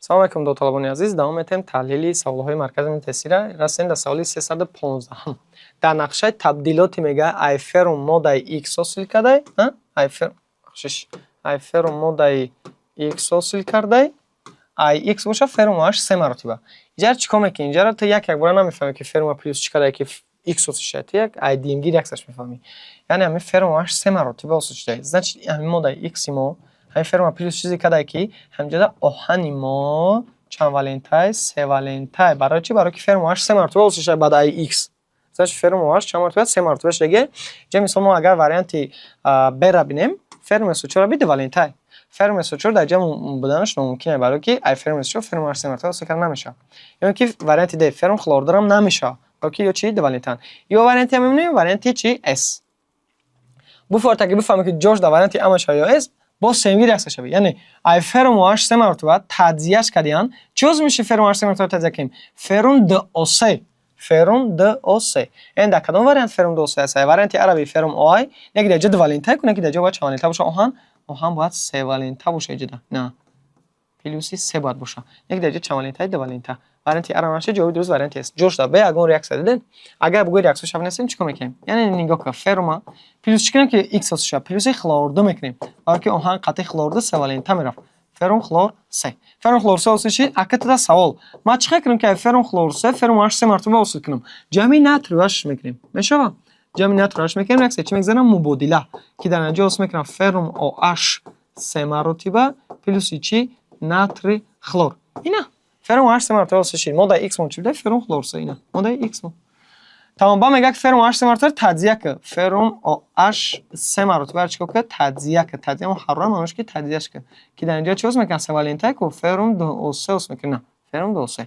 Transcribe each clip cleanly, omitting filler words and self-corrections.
салом алейкум до талабони азиз, давом метем таҳлили саволҳои маркази тестира. Расем дар саволи 315. Дар нақшаи табдилоти мега ай ферум моддаи x ҳосил кардай, ай ферум моддаи x ҳосил кардай, ай x боша ферумаш 3 маротиба. Инҷа чӣ кор мекунӣ? Инҷаро ту як бора намефаҳмӣ ки ферума плюс чӣ кардай ки x ҳосил шуд. Ту як ай димгир яксаш мефаҳмӣ. Яъне ҳамин ферумаш 3 маротиба ҳосил шуд. Значит ҳамин моддаи x мо ҳамин ферма плюс чизе кардай ки ҳамҷода оҳани мо чанд валентай 3 валентай барои чи барои ки фермаш 3 маротиба ҳосил шуд баъд ай x. Значит фермаш чанд маротиба 3 маротиба шуд. Ҷа мисол мо агар варианти б ра бинем ферма сучора бида валентай. Ферма сучора дар ҷа буданаш номумкин барои ки ай ферма сучора фермаш 3 маротиба ҳосил карда намешавад. Ё ки варианти д ферм хлордорам намешавад. Барои ки ё чи да валентан. Ё варианти ҳам мебинем варианти чи s. буфор таки бифаҳмӣ ки ҷош дар варианти а маша ё s бо семгир яксаш шавад. Яъне ай фермаш 3 маротиба таҷзияш кардиян. Чӣ ҳозир мешавад фермаш 3 маротиба таҷзия кунем? Ферум ДОС. Ферум ДОС. Эн дар кадом вариант ферум ДОС аст? Варианти араби ферум ой, неки дар ҷа 2 валентай кунем, ки дар ҷа бояд чанд валентай боша? Оҳан бояд 3 валентай боша ҷада. На. Плюси 3 бояд боша. Неки дар ҷа чанд валентай? 2 валентай. Варианти ара маша ҷавоби дуруст варианти аст. ҷош дар б ягон реаксия диден? Агар бигӯи реаксия шавад нестем чӣ кор мекунем? Яъне нигоҳ кун ферма плюс чӣ кунем ки x ҳосил шавад? Плюси хлордо мекунем. Барои ки оҳан қатъи хлордо 3 валентай мерафт. Ферум хлор 3. Ферум хлор 3 ҳосил шид. Акатада савол. Ма чӣ кунем ки ферум хлор 3 ферумаш 3 маротиба ҳосил кунем? Ҷамъи натриаш мекунем. Мешавад? Ҷамъи натриаш мекунем, реаксия чӣ мегзарам? Мубодила. Ки дар наҷо ҳосил мекунам ферум OH 3 маротиба плюси чи натри хлор. Ина ферум OH 3 маротиба ҳосил шид. Моддаи x мо чӣ буд? Ферум хлор 3 ина. Моддаи x мо. Тамом ба мега ки ферум OH 3 маротиба таҷзия ки ферум OH 3 маротиба чӣ кор ки таҷзия ки таҷзия мо ҳарра маънош ки таҷзияш ки. Ки дар инҷа чӣ ҳосил мекунам? 3 валентай ко ферум ДОС ҳосил мекунам. Ферум ДОС.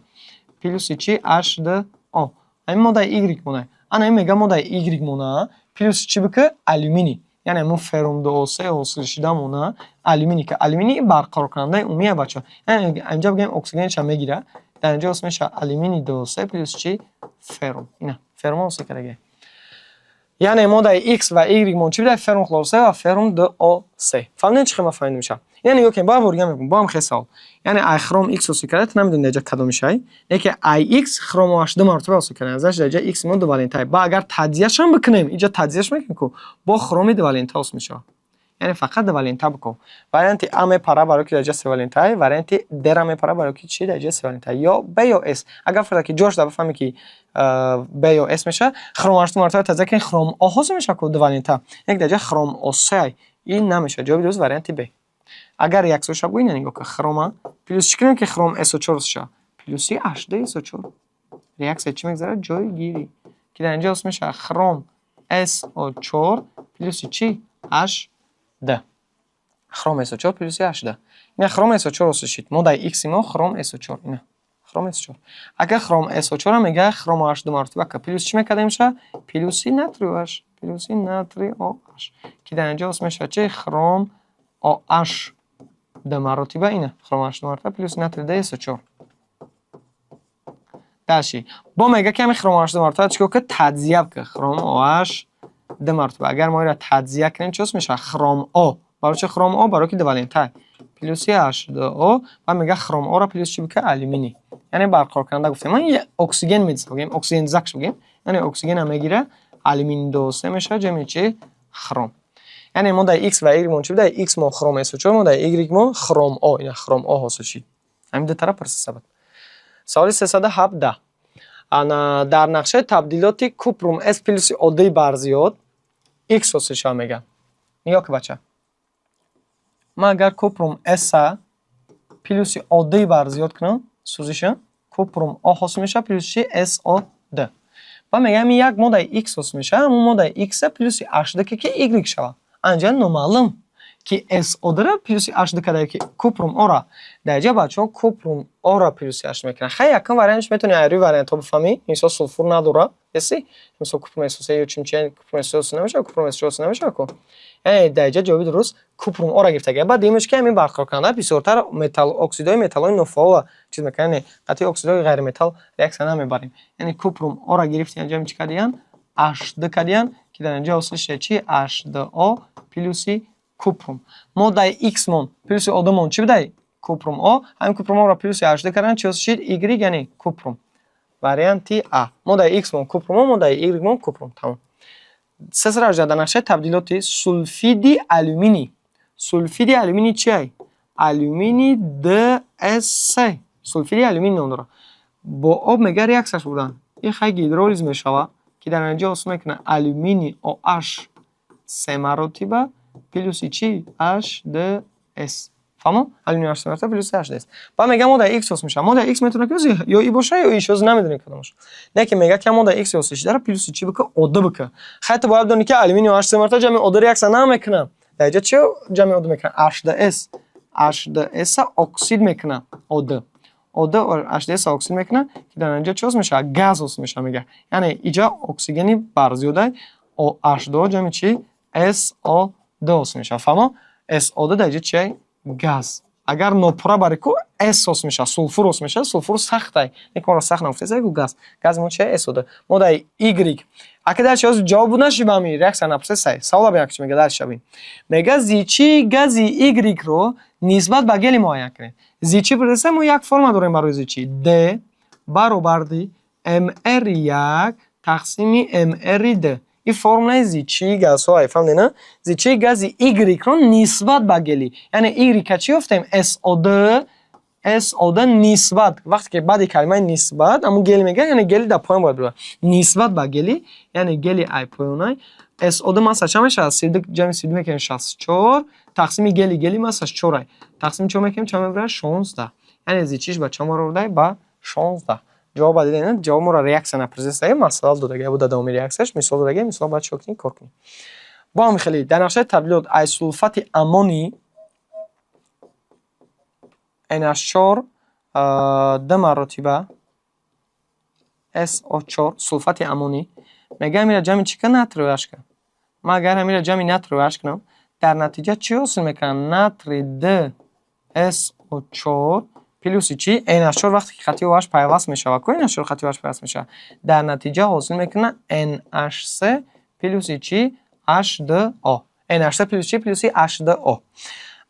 Плюси чи HDO. Ҳамин моддаи y мо не. Ана мега моддаи y мо на. Плюс чи бу ки алюминий. Яъне мо ферум ДОС ҳосил шуда мо на. Алюминий ки алюминий барқарор кунандаи умумия бача. Яъне инҷа бигем оксигенша мегира. Дар инҷа ҳосил меша алюминий ДОС плюс чи ферум. Ина ферум ҳосил кардаги. Яъне моддаи x ва y мо чӣ буда? Ферум хлор 3 ва ферум ДОС. Фаҳмидем чӣ хел мафаҳмид меша? Яъне нигоҳ кунем, бо ворга мекунем, бо ҳам хел савол. Яъне ай хром x ҳосил карда, намедонем дар ҷа кадом мешай. Неки ай x хромаш 2 маротиба ҳосил карда. Значит дар ҷа x мо 2 валентай. Ба агар таҷзияш ҳам бикунем, инҷа таҷзияш мекунем ку бо хроми 2 валентай ҳосил мешавад. Яъне фақат 2 валентай бикун. Варианти а мепара барои ки дар ҷа 3 валентай, варианти д ра мепара барои ки чи дар ҷа 3 валентай. Ё б ё с. Агар фарда ки ҷош дар бифаҳмӣ ки б ё с меша, хромаш 2 маротиба таҷзия кунем, хром о ҳосил мешавад ку 2 валентай. Неки дар ҷа хром о 3 ин намеша. Ҷавоби дуруст варианти б. Агар яксо шав гӯй нигоҳ кун хрома плюс чӣ кунем ки хром SO4 шава? Плюси HDSO4. Реаксия чӣ мегзарад? ҷойгирӣ. Ки дар инҷа ҳосил мешавад хром SO4 плюси чи HD. хром SO4 плюси HD. Ина хром SO4 ҳосил шид. Моддаи x мо хром SO4 ина. хром SO4. Агар хром SO4 ам мега хром OH 2 маротиба ка плюс чӣ мекарда меша? Плюси натри OH. Плюси натри OH. Ки дар инҷа ҳосил мешавад чи хром OH 2 маротиба ина. Хром OH 2 маротиба плюс натри DSO4. Даши. Бо мега ки ҳамин хром OH 2 маротиба чӣ кор ки таҷзия ки хром OH 2 маротиба. Агар мо ира таҷзия кунем чӣ ҳосил мешавад? Хром O. Барои чи хром O? Барои ки 2 валентай. Плюси H2O ва мега хром O ра плюс чи бика алюминий. Яъне барқарор кунанда гуфтем. Ман оксиген мезагем, оксиген зак шугем. Яъне оксиген ам мегира алюминий ДОС меша ҷамъи чи хром. Яъне моддаи x ва y мо чӣ буда? X мо хром SO4, моддаи y мо хром O. Ина хром O ҳосил шид. ҳамин ду тараф прасисабад. Саволи 317. Ана дар нақшаи табдилоти купрум S плюси оддии барзиёд x ҳосил шава меган. нигоҳ ки бача. Ма агар купрум S плюси оддии барзиёд кунам, сӯзиша купрум O ҳосил меша плюси SOD. Ба мегам як моддаи x ҳосил меша, ҳамун моддаи x плюси HD ки y шава. Анҷа номаълум ки SOD ра плюси HD кадай ки купрум O ра. Дар ҷа бачаҳо купрум O ра плюси HD мекунанд. Хай якон вариантш метавони айрӯи вариантҳо бифаҳмӣ. Мисол сулфур надора. Яси? Мисол купрум SO3 ё чимчи купрум SO3 намешава, купрум SO4 намешава ку. Яъне дар ҷа ҷавоби дуруст купрум O ра гирифтага. Баъд димаш ки ҳамин барқарор кунанда бисёртар металл оксидои металлои нофаъол чиз мекунанд. қатъи оксидои ғайриметалл реаксия намебарем. Яъне купрум O ра гирифти анҷа чӣ кардиян? HD кардиян ки дар инҷа ҳосил шуда чи HDO плюси купрум. Моддаи x мон плюси одамон чӣ будай? کپروم او همین کپروم او را پلوس 18 کردن چی شد ایگری یعنی کپروم وریانتی ا ماده ایکس مون کپروم ماده ایگری مون کپروم تمام سه را در نقشه تبدیلات سولفید آلومینی سولفید آلومینی چیه آلومینی DSC سولفید آلومینی نام داره با آب میگه ریاکسش بودن این خیلی هیدرولیز میشوه که در اینجا اسم میکنه آلومینی OH 3 مراتبه پلوس چی H2S فهمو آلومینی OH 3 مراتبه پلوس H2S بعد میگه ماده X میشه ماده X میتونه که یا ای باشه یا ای شوز نمیدونی کدومش نه که میگه که ماده X واسش داره پلوس چی بکه اوده بکه خیلی باید بدونی که آلومینی OH 3 مراتبه جمع اوده ریاکس نمیکنه در اینجا چی جمع اوده میکنه H2S اکسید میکنه اوده H2S اکسید میکنه که در اینجا چی میشه گاز میشه میگه یعنی اینجا اکسیژنی برزیاده او H2 جمع چی SO2 میشه فهمو SO2 در اینجا چی گاز اگر نوپره باریکو S میشه سولفور میشه سولفور سخته یک مورد سخت نفته زیگو گاز مون چه SO2 ماده Y اگه در چیز جواب نشی با می ریاکشن اپسه سوال بیاکش میگه در شبین میگه زیچی گازی Y رو نسبت به گلی معین کنید زیچی برسه ما یک فرم داریم برای زیچی D برابر دی MR1 تقسیم MR2 این فرمول زیچی گاز ها فهمیدین نه زیچی گازی Y رو نسبت به گلی یعنی Y چی گفتیم SO2 نسبت وقتی که بعد کلمه نسبت اما گلی میگه یعنی گلی در پایین باید بره نسبت به گلی یعنی گلی ای پایینای SO2 ماسه چه میشه 32 جمع 32 میکنیم 64 تقسیم گلی ماسه 4 تقسیم 4 میکنیم چه میبره 16 یعنی زیچیش با چه مرده با 16 جواب دادین نه جواب ما ریاکشن اپرزیسای مثال داده بود دادم ریاکشنش مثال داده مثال بعد چوکین کار کنیم با هم خیلی در نقشه تبدیلات ایسولفات امونی NH4 دو مراتبه SO4 سولفات امونی میگه میره جمع چی کنه نتر روش کن ما اگر میره جمع نتر روش کنم در نتیجه چی حاصل میکنه نتر د SO4 پلوس چی NH4 وقتی که خطی واش پیوست میشه و کوین NH4 خطی واش پیوست میشه در نتیجه حاصل میکنه NH3 پلوس چی H2O NH3 پلوس چی پلوس H2O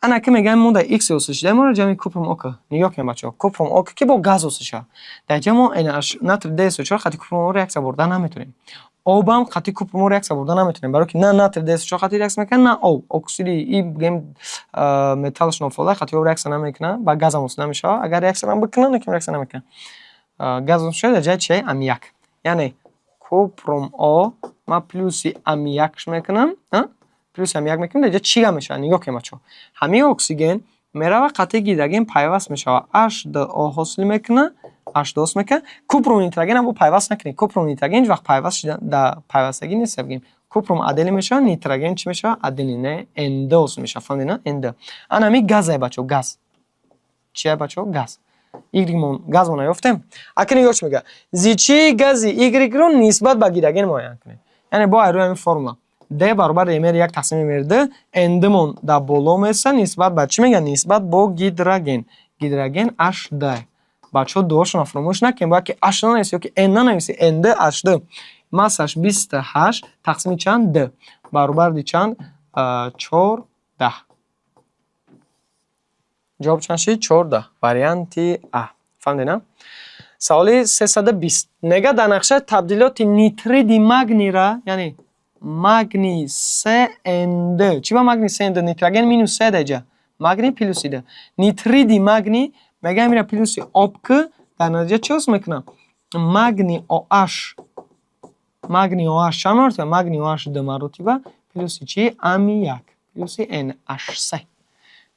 انا که میگم مون در X واسش در مورد جمع کپروم اوک نگاه کنیم بچه‌ها کپروم اوک که با گاز واسشه در جمع NH نتر D SO4 خطی کپروم ریاکس آوردن نمیتونیم او با هم خطی کپروم ریاکس آوردن نمیتونیم برای که نه نتر D SO4 خطی ریاکس میکنه نه او اکسید این بگیم متالش نفوذ خطی ریاکس نمیکنه با گاز هم واسه نمیشه اگر ریاکس هم بکنه نه که ریاکس نمیکنه گاز واسه در جای چه امیاک یعنی کپروم او ما پلوس امیاکش میکنم پلوس امیاک میکنم در جای چی میشه نگاه کنیم بچه‌ها همه اکسیژن میره و قطع گیدرگین پیوست میشه H2O حاصل میکنه H2O میکنه کپروم نیتروژن هم پیوست نکنه کپروم نیتروژن وقت پیوست در پیوستگی نیست بگیم کپروم ادل میشه نیتروژن چی میشه ادنین اندوز میشه فهمیدین اند انا می گازه بچو گاز چیه بچو گاز ایگریمون گاز مون یافتیم اکنون یوش میگه زیچی گازی ایگری رو نسبت به گیدرگین معین کنه یعنی با روی این فرمول د برابر امر یک تقسیم امر د اندمون در بالا میسه نسبت به چی میگن نسبت با گیدروژن H2 بچه دوشون فراموش نکنیم باید که H ننویسی که N ننویسی اند H2 ماسش 28 تقسیم چند د برابر دی چند 14 جواب چند شید 14 وریانتی ا فهمیدین سوالی 320 میگه در نقشه تبدیلات نیترید مگنی را یعنی مگنی 3N چی با مگنی 3N نیتروژن مینوس 3 درجه مگنی پلوس ده نیترید مگنی میگه میره پلوس آب که در نتیجه چی هست میکنه مگنی OH چند مرتبه مگنی OH دو مرتبه پلوس چی امیاک پلوس NH3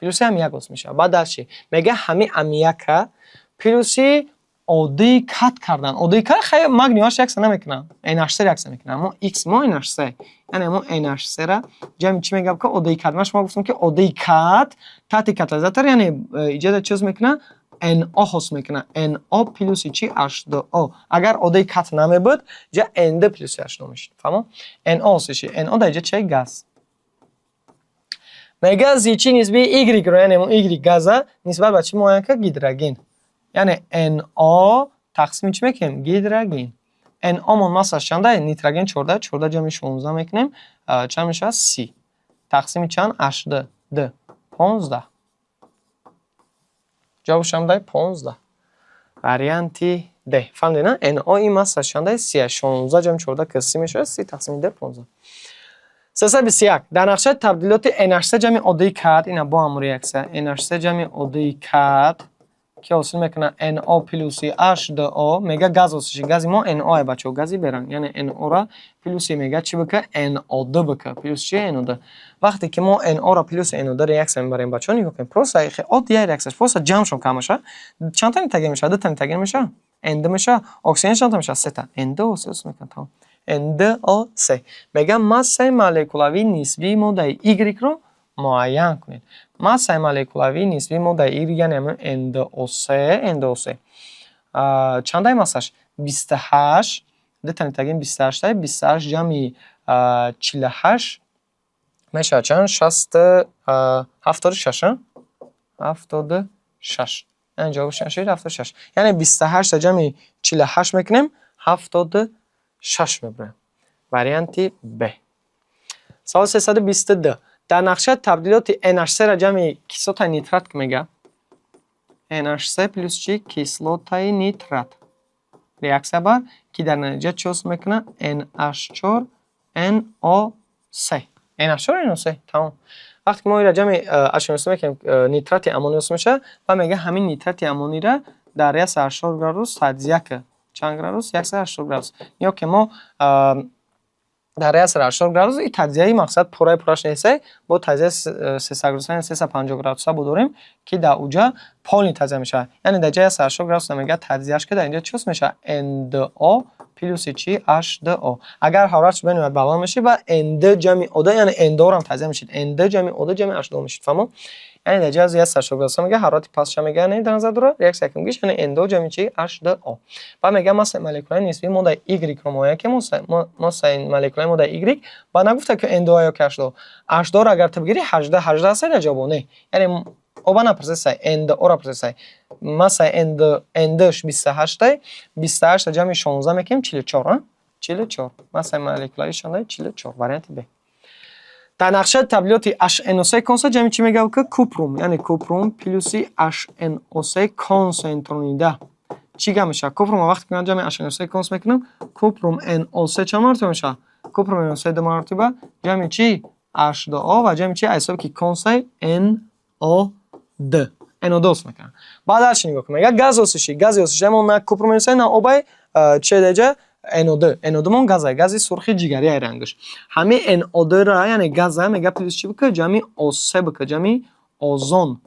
پلوس امیاک هست میشه بعد در چی میگه همه امیاک پلوس اودی کات کردن اودی کات خیلی مگنیوش یکس نمیکنه NH3 یکس میکنه اما X ما NH3 یعنی ما NH3 را جمع چی میگم که اودی کات ما گفتم که اودی کات تاتی کاتالیزاتور یعنی ایجاد چیز میکنه NO هست میکنه NO پلوس چی H2O اگر اودی کات نمیبود جا ND پلوس H2 میشه فهمو NO هستش NO در جا چه گاز میگه زیچی نسبی Y رو یعنی اون Y گازه نسبت به چی معین که گیدروژن یعنی NO تقسیم چی میکنیم گیدروژن NO من ماسش چنده نیتروژن 14 جمع 16 میکنیم چند میشه 30 تقسیم چند H2 15 جوابش هم دای 15. وریانتی د. فهمیدی نه؟ NO این مسا شانده 3 16 جمع 14 که 30 میشه 30 تقسیم د 15. 321 در نقشه تبدیلات NH3 جمع عادی کد اینا با هم ریاکسه NH3 جمع عادی کد که حاصل میکنه NO پلوسی H2O میگه گاز هستش گازی ما NO بچه گازی برن یعنی NO را پلوسی میگه چی بکه NO2 بکه پلوس چیه NO2 وقتی که ما NO را پلوس NO2 ریاکسه میبریم بچه نگاه کنیم پروسه خیلی عادی ریاکسش پروسه جمعشون کم میشه چند تا تگیر میشه 2 تا تگیر میشه اند میشه اکسیژن چند تا میشه 3 تا NO3 میکنه تمام NO3 میگه ماسه مولکولاوی نسبی ماده Y رو معین کنید. ماسه مولکولاوی نسبی ماده Y یعنی همون NO3 چنده ماسش 28 دتانی تگیم 28 تا 28 جمعی 48 میشه چند 60 76 76 این جوابش میشه 76 یعنی 28 جمعی 48 میکنیم 76 میبریم. وریانتی ب. سوال 322 در نقشه تبدیلات NH3 را جمع کیسلوت نیترات که میگه NH3 پلوس چی؟ کیسلوت نیترات ریاکسیه بر که در نتیجه چی حاصل میکنه؟ NH4 NO3 NH4 NO3 تمام. وقتی که ما را جمع H2O میکنیم نیترات امونی حاصل میشه و میگه همین نیترات امونی را در ریاض 80 گرادوس تجزیه که چند گرادوس 180 گرادوس یا که ما در ریاض 80 گرادوس این تجزیه مقصد پورش نیسته با تجزیه 300 گرادوس یعنی 350 گرادوس بدوریم که در اوجا پول تجزیه میشه یعنی در جای 80 گرادوس میگه تجزیهش که در اینجا چی میشه NO پلوس چی H2O اگر حرارتش بنویسید بالا میشه و ND جمع O یعنی NO هم تجزیه میشید ND جمع O جمع H2O میشید فهمو یعنی در جای 80 گرادوس میگه حرارت پاسش میگه نه در نظر داره ریاکس یکم گیش یعنی NO جمع چی H2O و میگه ماسه مولکولای نسبی ماده Y رو معین که ماسه مولکولای ماده Y با نگفته که NO یا H2O H2O را اگر تو بگیری 18 است جواب نه یعنی او بنا پرسه NO را پرسه ماسه NDش 28 28 جمع 16 میکنیم 44 44 ماسه مولکولای شانه 44 وریانت ب. در نقشه تبدیلات HNO3 کنسنت جمع چی میگه که کوپروم یعنی کوپروم پلوسی HNO3 کنسنترونیده چی گم میشه کوپروم وقتی که جمع HNO3 کنسنت میکنم کوپروم NO3 چند مرتبه میشه کوپروم NO3 دو مرتبه جمع چی H2O و جمع چی حساب که کنسنت NO2 NO2 میکنه بعد چی نگاه کنم میگه گاز هستش اما نه کوپروم NO3 نه او بای چه درجه NO2 مون گازی سرخ جگری رنگش همه NO2 را یعنی گاز میگه پلوس چی بکه جمع O3 بکه جمع اوزون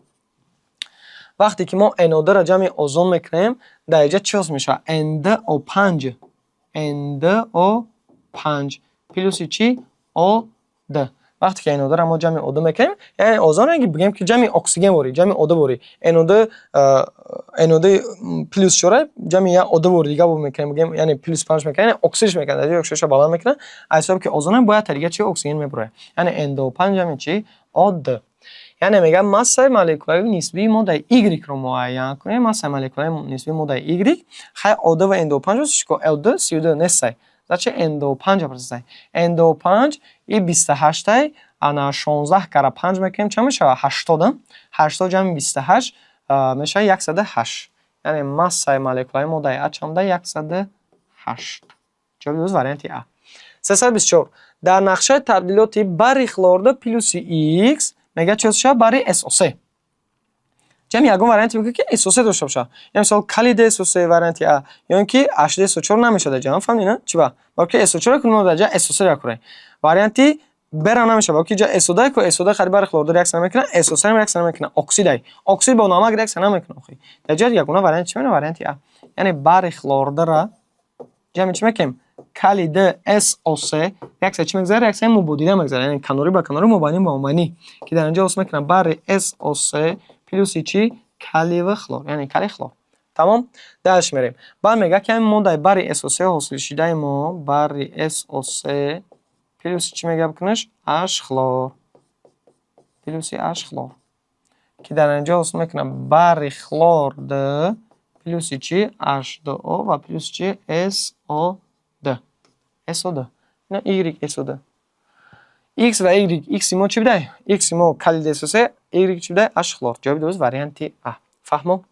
وقتی که ما NO2 را جمع اوزون میکنیم در اینجا چی میشه NO5 پلوس چی O2 وقتی که NO2 را ما جمع O2 میکنیم یعنی اوزون رو بگیم که جمع اکسیژن بوری جمع O2 بوری NO2 پلوس شوره جمع یا O2 بوری دیگه میکنیم یعنی پلوس 5 میکنه یعنی اکسیژن میکنه دیگه اکسیژن بالا میکنه حساب که اوزون باید دیگه چی اکسیژن میبره یعنی NO5 جمع چی O2 یعنی میگم ماسه مولکولای نسبی ماده Y رو معین کنیم ماسه مولکولای نسبی ماده Y خیلی O2 و NO5 هستش که O2 32 نیست زچه NO5 پرسه NO5 این 28 انا 16 کره 5 میکنیم چه میشه 80 جمع 28 میشه 108 یعنی ماسه مولکولای ماده H هم ده 108 جواب دوست وریانتی A. 324 در نقشه تبدیلات باری خلورد پلوس X میگه چه شد برای SO3 جمع یگان وریانتی میگه که SO3 داشته باشه یعنی مثلا کلید SO3 وریانتی A یا اینکه HDSO4 نمیشه در جهان فهمیدین نه چی با بلکه SO4 کنیم در جا SO3 را کنیم وریانتی برام نمیشه بلکه جا SO2 کو SO2 خیلی بر خلورد ریاکشن میکنه SO3 ریاکشن میکنه اکسید با نمک ریاکشن نمیکنه خیلی در جا یگان وریانت چی میشه وریانتی A یعنی بار خلورد را جمع چی میکنیم کلید SO3 ریاکشن چی میگذاره ریاکشن مبادله میگذاره یعنی کانوری با کانوری مبانی با مبانی که در اینجا اسم میکنه بار SO3 پلوس چی کلیو خلور یعنی کلی خلور تمام درش میریم بعد میگه که این ماده بار SO3 حاصل شده ما بار SO3 پلوس چی میگه بکنش H خلور پلوس H خلور که در اینجا اسم میکنه بار خلور د پلوس چی H2O و پلوس چی SO2 نه Y SO2 X و Y X ما چی بوده X ما کلید SO3 Y چی بوده H خلور جواب درست وریانتی A فهمو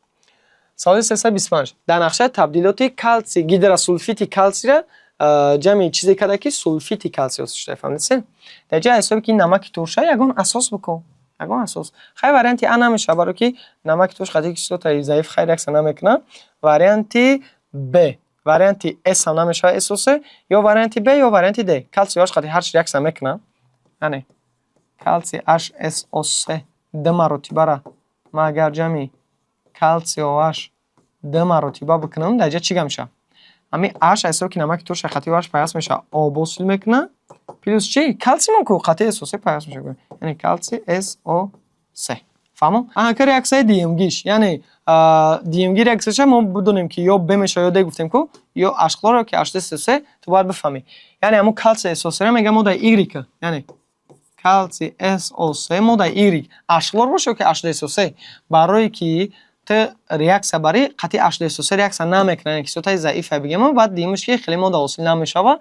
سوال 325 در نقشه تبدیلات کلسی گیدراسولفیت کلسی را جمعی چیزی کرده که سولفیت کلسی است فهمیدین در جای حسابی که نمک ترشه یگان اساس بکن یگان اساس خیلی وریانتی ا نمیشه برای که نمک ترش خاطر که صوت ضعیف خیلی عکس نمیکنه وریانتی ب وریانتی اس هم نمیشه اساس یا وریانتی ب یا وریانتی د کلسی هاش خاطر هر چی عکس نمیکنه یعنی کلسی اش اس او 3 د مرتبه را ما اگر جمعی کلسی اوش د مرتبه بکنم در جای چی میشه امی اش ایسو که نمک ترش خطی واش پیاس میشه آب وصل میکنه پلوس چی کلسیم کو خطی اس او 3 پیاس میشه یعنی کلسی اس او 3 فهمو کاری عکسای دیمگیش یعنی دیمگی عکسش ما بدونیم که یا ب میشه یا د گفتیم کو یا اش کلور که اش اس 3 تو باید بفهمی یعنی همون کلسی اس او 3 میگم مود ایگریک یعنی کلسی اس او 3 مود ایگریک اش کلور باشه که اش اس او 3 برای که ریاکس برای قطعی اش اس او 3 ریاکس نمیکنه که صوتای ضعیفه بگم بعد دیمش که خیلی مود اصل نمیشه و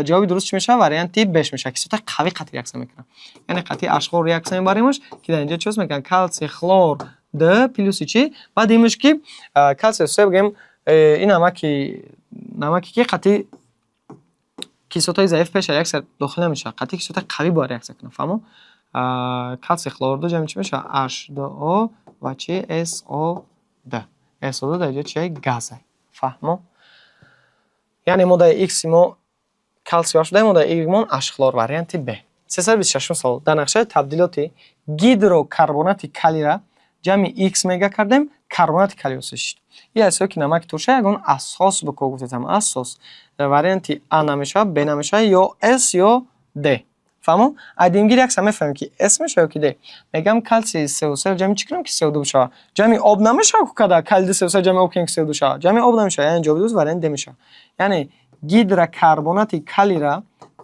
جواب درست چی میشه وریانتی بش میشه که صوت قوی قطعی ریاکس میکنه یعنی قطعی اش کلور ریاکس میبریمش که در اینجا چوز میگن کلسی کلور د پلوس چی بعد دیمش که کلسی 3 بگم این نمکی که قطعی کیسوتای ضعیف پیش ریاکس داخل نمیشه قطعی کیسوت قوی با ریاکس کنه فهمو کلسی کلور دو جمع چی میشه H2O و چی SO2 SO2 در اینجا چیه گازه فهمو یعنی ما در ایکس ما کلسی هاش داریم ما در ایگمون اش کلور وریانتی ب 326 سوال در نقشه تبدیلات گیدروکربنات کلی را جمع ایکس میگه کردیم کربنات کلی است یه اساس که نمک توشه یگان اساس بکو گفتم اساس در وریانتی ا نمیشه ب نمیشه یا اس یا د فهمو ادیمگیر یک سمه فهمیم که اسمش یا که ده میگم کلسی 3 جمع چی کنم که 3 بشه جمع آب نمیشه که کدا کلد 3 جمع آب کنیم که 3 بشه جمع آب نمیشه یعنی جواب درست وریانت میشه یعنی گیدروکربنات کلی را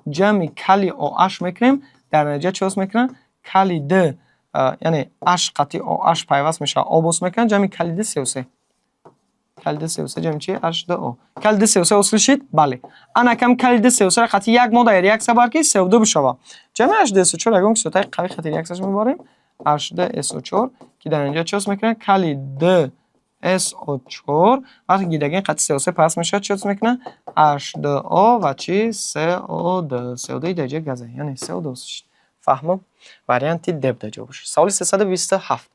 جمع کلی او اش میکنیم در نتیجه چوز میکنن کلی د یعنی اش قطعی او اش پیوست میشه آبوس میکنن جمع کلی د 3 کلید 3 جمع چی H2O کلید 3 اصل شید بله انا کم کلید 3 خطی یک ماده ریاکس بر 2 بشه جمع H2SO4 اگه صوتای قوی خطی ریاکسش میبریم H2SO4 که در اینجا چوز میکنه کلید SO4 وقتی گیدگین قطعی 3 پس میشه چوز میکنه H2O و چی CO2 CO2 درجه گازه یعنی CO2 شید فهمو وریانتی دب در جوابش سوال 327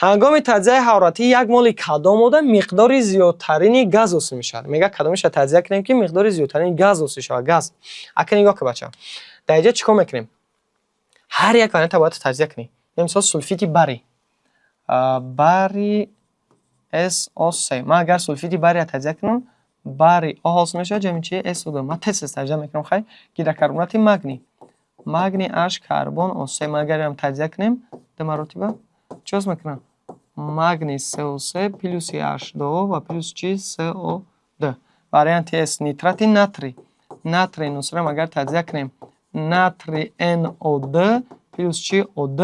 هنگام تجزیه حرارتی یک مول کدام ماده مقدار زیادترین گاز حاصل میشه میگه کدامش تجزیه کنیم که مقدار زیادترین گاز حاصل شه گاز اگه نگاه که بچه در اینجا چیکار میکنیم هر یک وریانت باید تجزیه کنیم مثلا سولفیت بری SO3 ما اگر سولفیت بری تجزیه کنم بری آ حاصل میشه جمع چی SO2 ما تست ترجمه میکنم خیلی گیدروکربنات مگنی اش کربن O3 ما اگر هم تجزیه کنیم در مراتب چوز میکنم مگنی CO3 پلوس H2O و پلوس چی CO2 وریانت اس نیترات ناتری نصره اگر تجزیه کنیم ناتری NO2 پلوس چی O2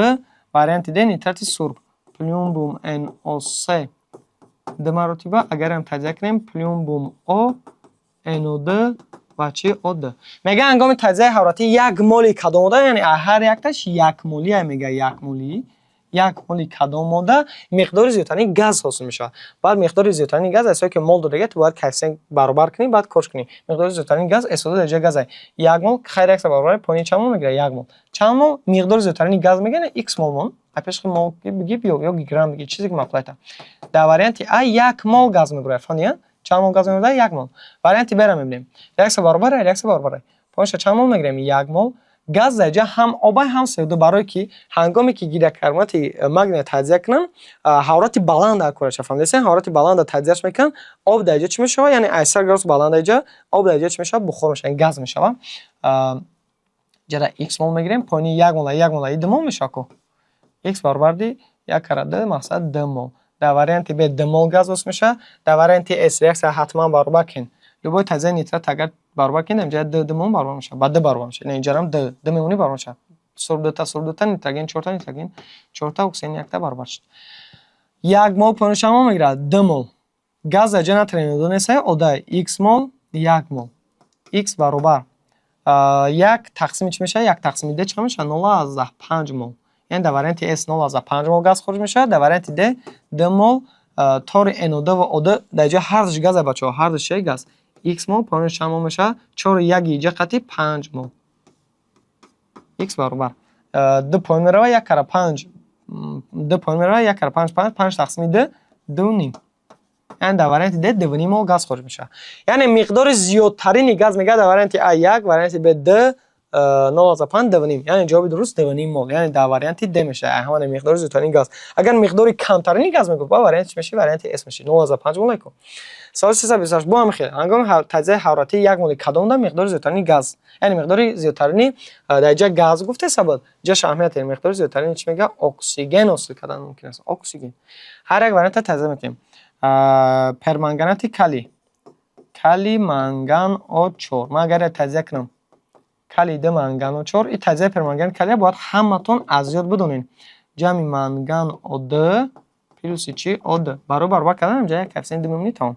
وریانت د نیترات سرب پلیومبوم NO3 در مراتبه اگر هم تجزیه کنیم پلیومبوم O NO2 و چی O2 میگه هنگام تجزیه حرارتی یک مولی کدام ماده یعنی هر یک تاش یک مولی میگه یک مولی کدام ماده مقدار زیادترین گاز حاصل میشه بعد مقدار زیادترین گاز اساس که مول دیگه تو باید کلسیم برابر کنی بعد کارش کنی مقدار زیادترین گاز SO2 درجه گازه یک مول خیر عکس برابر پایین چند مول میگیره یک مول چند مول مقدار زیادترین گاز میگه x مول اپش مول بگی یا گرم بگی چیزی که مقلته در وریانت ا یک مول گاز میگیره فهمیدین چند مول گاز میگیره یک مول وریانت برام میبینیم عکس برابر پایین چند مول میگیریم یک مول گاز درجه هم آب هم CO2 برای که هنگامی که گیدروکربنات مگنی تجزیه کنن حرارت بلند در کارش فهمیدین حرارت بلند تجزیهش میکنن آب درجه چی میشه یعنی 80 گرم بلند درجه آب درجه چی میشه بخار میشه گاز میشه جدا x مول میگیریم پایین یک مول دو مول میشه کو x برابر دی 1 کره 2 مقصد 2 مول در وریانت ب 2 مول گاز واسه میشه در وریانت اس ریاکس حتما برابر کن لبای تجزیه نیترات اگر برابر کنیم اینجا د مون برابر میشه بعد برابر میشه نه اینجا هم د میمونی برابر میشه سرب دو تا نیتروژن 4 تا نیتروژن 4 تا اکسیژن 1 تا برابر شد یک مول پایین شما میگیره 2 مول گاز درجه ناترین دو نیست او دا x مول 1 مول x برابر 1 تقسیم چی میشه 1 تقسیم د چقدر میشه 0.5 مول یعنی در وریانت s 0.5 مول گاز خارج میشه در وریانت د 2 مول تار NO2 و O2 در جای هر دوش گاز بچه ها، هر دوش گاز x مول پایینش چند مول میشه؟ 4 1 اینجا قطعی 5 مول. x برابر 2 پایین میره 1 کره 5 2 پایین میره 1 کره 5 5 تقسیم 2 2 نیم. یعنی در وریانت د 2 نیم مول گاز خارج میشه. یعنی مقدار زیادترین گاز میگه در وریانت A1 وریانت B2 0.5 2 نیم. یعنی جواب درست 2 نیم مول. یعنی در وریانت د میشه همون مقدار زیادترین گاز. اگر مقدار کمترین گاز میگه با وریانت میشه وریانت S میشه 0.5 مول کو. سوال 328 با هم خیلی هنگام تجزیه حرارتی یک مول کدام در مقدار زیادترین گاز، یعنی مقدار زیادترین در جای گاز گفته سبب جاش اهمیت مقدار زیادترین چی میگه؟ اکسیژن حاصل کردن ممکن است. اکسیژن هر یک وریانت تجزیه میکنیم. پرمنگنات کلی منگن O4 ما اگر تجزیه کنم کلی د منگن O4 این تجزیه پرمنگن کلی باید همتون از یاد بدونین. جمع منگن O2 پلوس چی O2 برابر کردن جای کوفیسینت میمونی تمام.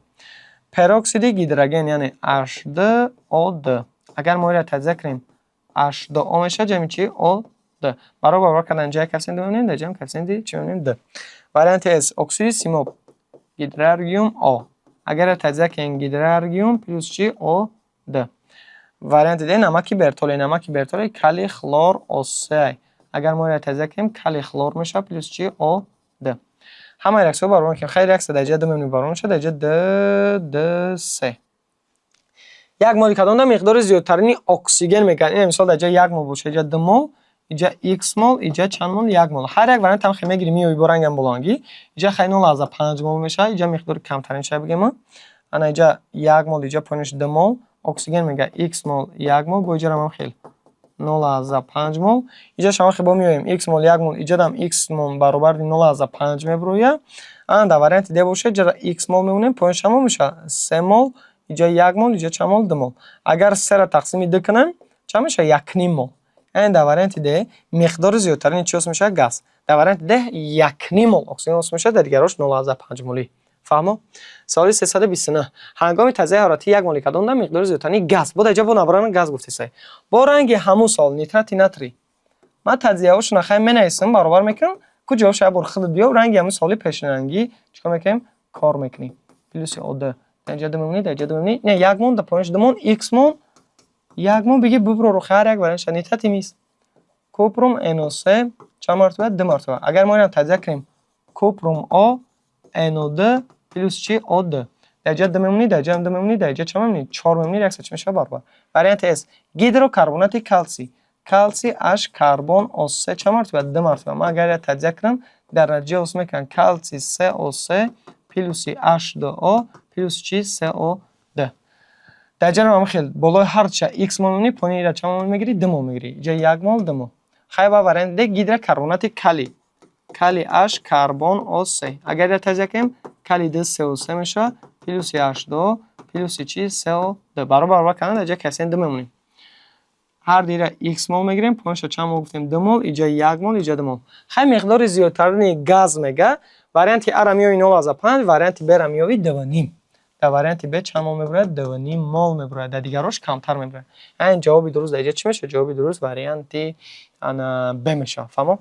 پروکسید هیدروژن یعنی H2O2 اگر ما را تجزیه کنیم H2O میشه جمع چی O2 برابر کردن جای کوفیسینت میمونیم در جمع کوفیسینت چی میمونیم د. وریانت S اکسید سیماب هیدروژن O اگر تجزیه کنیم هیدروژن پلوس چی O2. وریانت د نمک برتولی کلی خلور O3 اگر ما را تجزیه کنیم کلی خلور میشه پلوس چی O2. همه رکس رو برابر کنیم. خیلی رکس درجه دو میمونیم برابر میشه درجه د 3. یک مول کدام در مقدار زیادترین اکسیژن میگن. این مثال درجه 1 مول باشه اینجا 2 مول اینجا x مول اینجا چند مول 1 مول. هر یک وریانت هم خیلی میگیریم میوی با رنگم بلانگی اینجا خیلی 0.5 مول میشه اینجا مقدار کمترین شه بگیم ما انا اینجا 1 مول اینجا پایینش 2 مول اکسیژن میگه x مول 1 مول با اینجا هم خیلی 0.5 مول اینجا شما خیلی با میایم x مول 1 مول اینجا هم x مول برابر 0.5 میبرویه. انا در وریانت دی باشه جرا x مول میمونه پایینش هم میشه 3 مول اینجا 1 مول اینجا چند مول 2 مول. اگر 3 را تقسیم 2 کنم چند میشه 1 نیم مول. یعنی در وریانت دی مقدار زیادترین چی میشه گاز. در وریانت دی 1 نیم مول اکسیژن میشه در دیگرش 0.5 مولی. فهمو؟ سوال 329 هنگام تجزیه حرارتی یک مول کدام در مقدار زیادترین گاز بود اینجا با نبران گاز گفته سه با رنگ همون سال نیترات ناتری ما تجزیه هاش نخواهیم منیسم برابر میکنم کجا شاید بر خود بیا رنگ همون سالی پیشنهادی چیکار میکنیم کار میکنیم پلوس O2 اینجا دمونی نه یک مول در پایینش دمون x مول یک مول بگی ببرو رو خیر یک برنش نیترات میست کوپروم NO3 چند مرتبه 2 مرتبه. اگر ما اینو تجزیه کنیم کوپروم O NO2 پلوس چی O2 درجه دممونی درجه هم دممونی درجه چند میمونی 4 میمونی رکس چی میشه برابر. وریانت S هیدروکربنات کلسی H کربن O3 چند مرتبه 2 مرتبه. ما اگر تجزیه کنم درجه اوس میکن کلسی COC پلوس H2O پلوس چی CO2 درجه هم خیلی بالای هر چه x مول میمونی پایین را چند مول میگیری 2 مول میگیری جای 1 مول 2 مول. خیلی با وریانت D هیدروکربنات کلی H کربن O3 اگر تجزیه کنیم کلی د CO3 میشه پلوس H2 پلوس چی CO2 برابر کردن درجه کوفیسینت 2 میمونیم. هر دیره x مول میگیریم پایینش چند مول گفتیم 2 مول اینجا 1 مول اینجا 2 مول. خیلی مقدار زیادترین گاز میگه. وریانت A را میوی 0.5 وریانت B را میوی 2.5. در وریانت B چند مول میبره 2.5 مول میبره در دیگرش کمتر میبره. این جواب درست درجه چی میشه؟ جواب درست وریانت B میشه. فهمو؟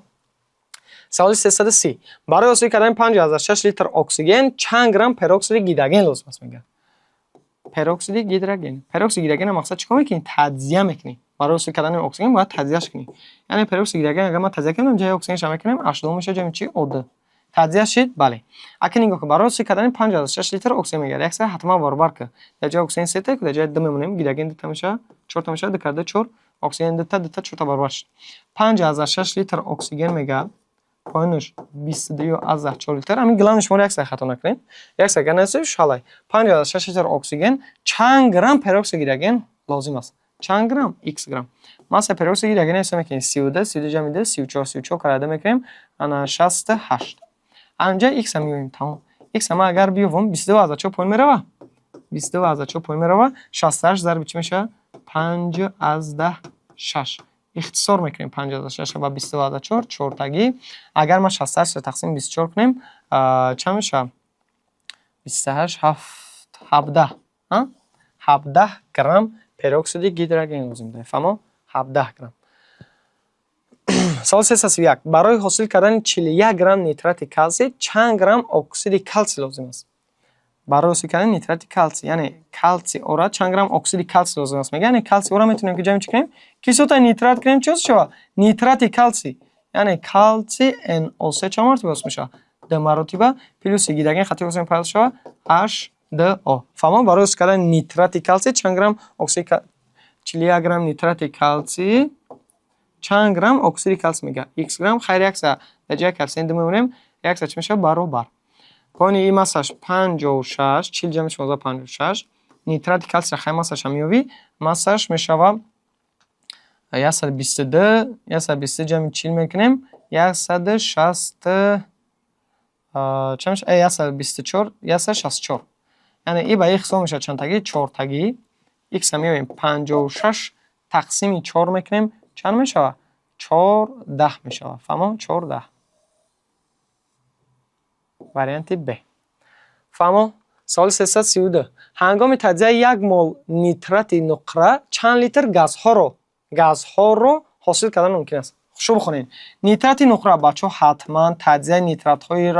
سوال 330 برای حاصل کردن 5.6 لیتر اکسیژن چند گرم پروکسید هیدروژن لازم است میگه. پروکسید هیدروژن مقصد چیکار میکنی؟ تجزیه میکنی. برای حاصل کردن اکسیژن باید تجزیهش کنی. یعنی پروکسید هیدروژن اگر ما تجزیه کنیم جای اکسیژن شامل کنیم H2 میشه جمع چی O2 تجزیه شد. بله اگه نگاه کن برای حاصل کردن 5.6 لیتر اکسیژن میگه یک سر حتما برابر که در جای اکسیژن 3 تا در جای 2 میمونیم هیدروژن 2 تا میشه 4 تا میشه 2 کرده 4 اکسیژن 2 تا 4 تا برابر شد. 5.6 لیتر اکسیژن میگه پایینش 22.4 لیتر همین گلان شما یک سر خطا نکنین یک سر گنسه شالای 5.6 لیتر اکسیژن چند گرم پروکسید هیدروژن لازم است. چند گرم x گرم ماس پروکسید هیدروژن حساب میکنیم 32 جمع 2 34 کرده میکنیم انا 68 اینجا x هم میگیم تمام x هم اگر بیوم 22.4 پایین میره 22.4 پایین میره 68 ضرب چی میشه 5/6 اختصار میکنیم 5/6 و 22.4 4 تایی اگر ما 68 رو تقسیم 24 کنیم چند میشه 28 17 گرم پروکسید هیدروژن لازم داره. فهمو 17 گرم سوال 331 برای حاصل کردن 41 گرم نیترات کلسی چند گرم اکسید کلسی لازم است؟ برای حاصل کردن نیترات کلسی یعنی کلسی اورا چند گرم اکسید کلسی لازم است؟ میگه یعنی کلسی اورا میتونیم که جمع کنیم کیسوت نیترات کنیم چی شو؟ نیترات کلسی یعنی کلسی NO3 چند مرتبه است میشه؟ 2 مرتبه پلوس گیدگین خطی حسین پایل شو H2O. فهمون برای حاصل کردن نیترات کلسی چند گرم اکسید 41 گرم نیترات کلسی چند گرم اکسید کلسی میگه x گرم خیر x در جای کلسی میمونیم x چی میشه برابر پایین این ماسش 56 40 جمع 56 نیترات کلسی خیر ماسش میوی ماسش میشه 122 120 جمع 40 میکنیم 160 چه میشه 124 164 یعنی این به این حساب میشه چند تایی 4 تایی x میویم 56 تقسیم 4 میکنیم چند میشه 14 میشه فهمون 14 واریانت ب فهمون سوال 332 هنگام تجزیه 1 مول نیترات نقره چند لیتر گازها رو حاصل کردن ممکن است خوب بخونین نیترات نقره بچه‌ها حتما تجزیه نیترات های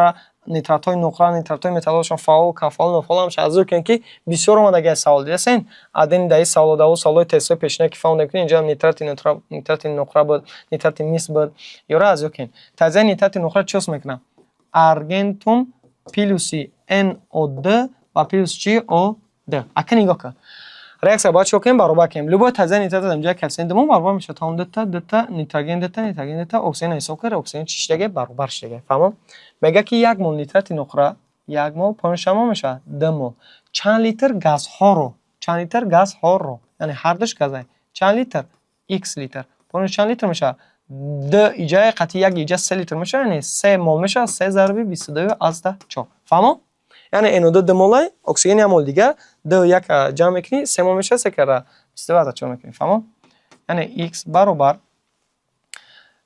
نقره نیترات های متالشون فعال کفال نفعال هم شازو کنن که بسیار اومدگی سوال دیدین ادین دای سوال داو سوال تست پیشنهاد که فاوند کنین اینجا نیترات نقره بود نیترات میس بود یورا از کن تجزیه نیترات نقره چیست میکنم ارگنتوم پلوسی NO2 و پلوس CO2 اکن نگاه کن реакция باید چوکیم برابر کنیم لبو تجزیه نیترات اینجا کلسیم دوم برابر میشه تا اون دتا نیتروژن دتا اکسیژن ایسوکر اکسیژن چیش دیگه برابر شده فهمم میگه که 1 مول نیترات نقره 1 مول پونشما میشه 2 مول چند لیتر گاز ها رو یعنی هر دوش گازه چند لیتر x لیتر پونش چند لیتر میشه 2 ایجای قطعی 1 ایجا 3 لیتر میشه یعنی 3 مول میشه 3 ضرب 22 از 4 فهمم یعنی NO2 2 مول اکسیژن مول دیگه 2 1 جمع میکنی 3 مول میشه 3 کرده 22 از 4 میکنی فهمم یعنی x برابر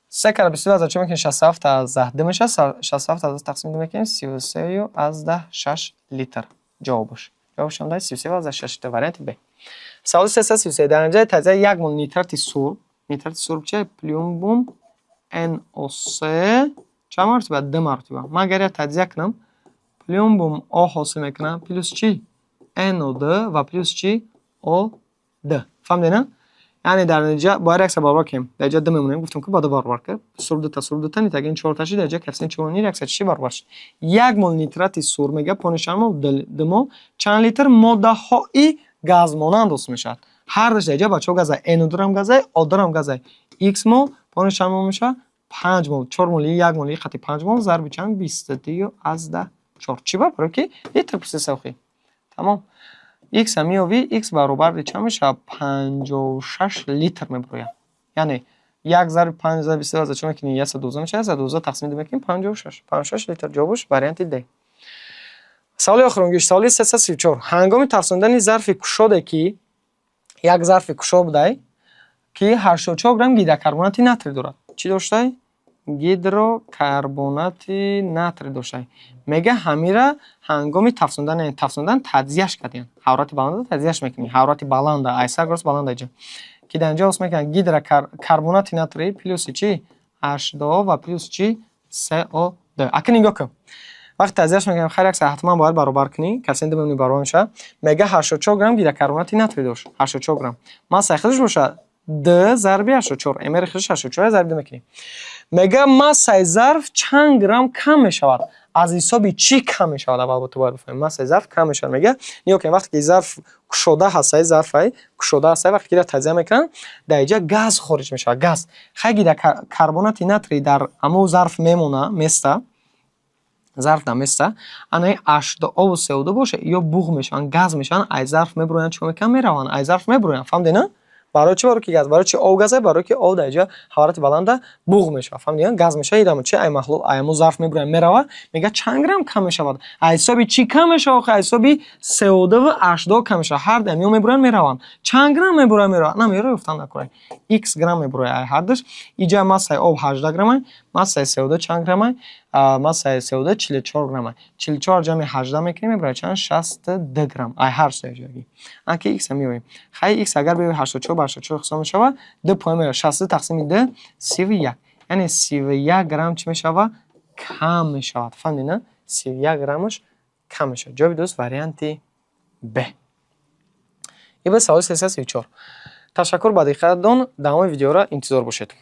3 کرده 22 از 4 میکنی 67 از 10 میشه 67 از تقسیم 2 میکنی 33 از 10 6 لیتر جوابش هم داره 33 از 6 تا واریانت ب سوال 333 در نتیجه تجزیه 1 مول نیترات سرب چه پلیوم NO3 چند مرتبه 2 مرتبه من اگر تجزیه کنم پلیوم بوم O حاصل میکنم پلوس چی NO2 و پلوس چی O2 فهمیدین یعنی در نتیجه باید عکس برابر کنیم در اینجا 2 میمونه گفتم که باید برابر کنیم سرب دو تا نیتروژن 4 تاشی در اینجا کلسیم 4 نی عکس چی برابر شد 1 مول نیترات سرب میگه 5 مول 2 مول چند لیتر ماده های گاز مانند است میشد هر دوش در اینجا بچه‌ها گازه NO2 هم گازه O2 هم گازه x مول 5 مول میشه 5 مول 4 مول 1 مول خط 5 مول ضرب چند 22 از 10 4 چی برابر کی لیتر پس سوخی تمام x میوی x برابر چند میشه 56 لیتر میبره یعنی 1 ضرب 5 ضرب 22 از چون میکنی 112 میشه 112 تقسیم 2 میکنیم 56 لیتر جوابش واریانت د سوال آخرین سوال 334 هنگام ترساندن ظرف گشاده که یک ظرف گشاد بوده که 84 گرم گیدروکربنات ناتری دارد چی داشته گیدروکربنات ناتری داشته میگه همیره هنگام تفسوندن تجزیهش کردین حرارت بلند تجزیهش میکنی حرارت بلند ایسا گروس بلند اینجا که در اینجا اسم میکنن گیدروکربنات ناتری پلوس چی H2O و پلوس چی CO2 اکنون نگاه کن وقت تجزیهش میکنیم خیلی اکثر حتما باید برابر کنی کلسیم ببینیم برابر میشه میگه 84 گرم گیدروکربنات ناتری داشت 84 گرم ماسه خودش باشه 2 ضرب 84 امر خودش 84 ضرب 2 میکنیم میگه ماسه ظرف چند گرم کم میشود از حساب چی کم میشود اول تو باید بفهمیم ماسه ظرف کم میشود میگه نیا که وقتی که ظرف گشوده هست ظرفای گشوده هست وقتی که تجزیه میکنن در اینجا گاز خارج میشه گاز خیلی در کربنات ناتری در همون ظرف میمونه مسته ظرف نمیسته انای H2O و CO2 باشه یا بوغ میشن گاز میشن از ظرف میبرن چون کم میرون از ظرف میبرن فهمیدین برای چی برای که گاز برای چی او گازه برای که او در اینجا حرارت بلند بوغ میشه فهمیدین گاز میشه ایدام چی ای مخلوق ای ظرف میبرن میروه میگه چند گرم کم میشه بود حساب چی کم میشه آخه حساب CO2 و H2O کم میشه هر دمیو میبرن میرون چند گرم میبرن میروه نمیره گفتن نکنه x گرم میبره هر دش اینجا ماسه او 18 گرم ماسه CO2 چند گرمه ماسه CO2 44 گرمه 44 جمع 18 میکنیم میبره چند 62 گرم ای هر سه جایی انکه x میویم خیلی x اگر به 84 84 حساب میشه 2.62 تقسیم 2 31 یعنی 31 گرم چی میشود؟ کم میشود. فهمیدین نه؟ 31 گرمش کم میشود. جواب درست وریانت ب. این به سوال 334. تشکر با دقت دادن. دوام ویدیو را انتظار باشید.